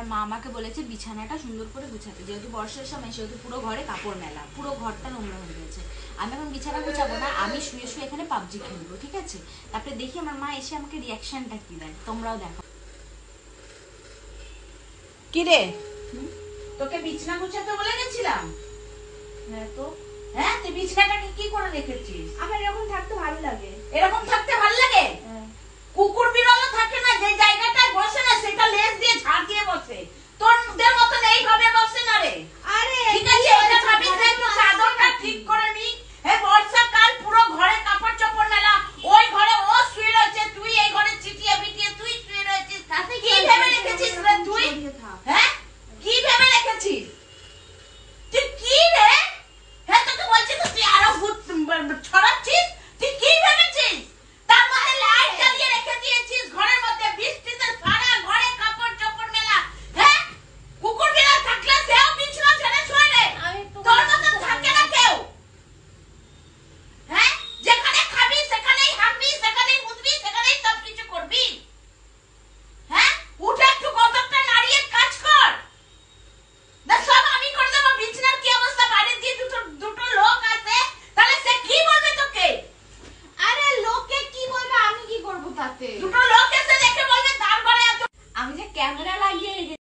এবার মা আমাকে বলেছে বিছানাটা সুন্দর করে গুছাতে, যেহেতু বর্ষার সময় সেহেতু পুরো ঘরে কাপড় মেলা, পুরো ঘরটা নোংরা হয়ে গেছে। আমি এখন বিছানা গুছাবো না, আমি শুয়ে শুয়ে এখানে পাবজি খেলবো, ঠিক আছে? তারপরে দেখি আমার মা এসে আমাকে রিয়াকশনটা কি দেয়, তোমরাও দেখো। কি রে, তোকে বিছানা গুছাতে বলে গেছিলাম? হ্যাঁ তো, হ্যাঁ, তুই বিছানাটাকে কি করে রেখেছিস? আমার এরকম থাকতে ভালো লাগে। এরকম থাকতে ভালো লাগে? কুকুর বিড়ালও থাকে না, যে জায়গাটায় বসে না সেটা লেজ দিয়ে ঝাড় দিয়ে বসে, তোদের মতন এইভাবে বসে না রে। আরে ঠিক আছে, এটা ভাবিস না একটু চাদরটা ঠিক করে নি। এই বর্ষাকাল পুরো ঘরে কাপড় চোপড় মেলা, ওই ঘরে ও শুয়ে রয়েছে, তুই এই ঘরে চিটিয়ে বিটিয়ে তুই শুয়ে রয়েছিস। কি ভেবে রেখেছিস রে তুই? হ্যাঁ, কি ভেবে রেখেছিস?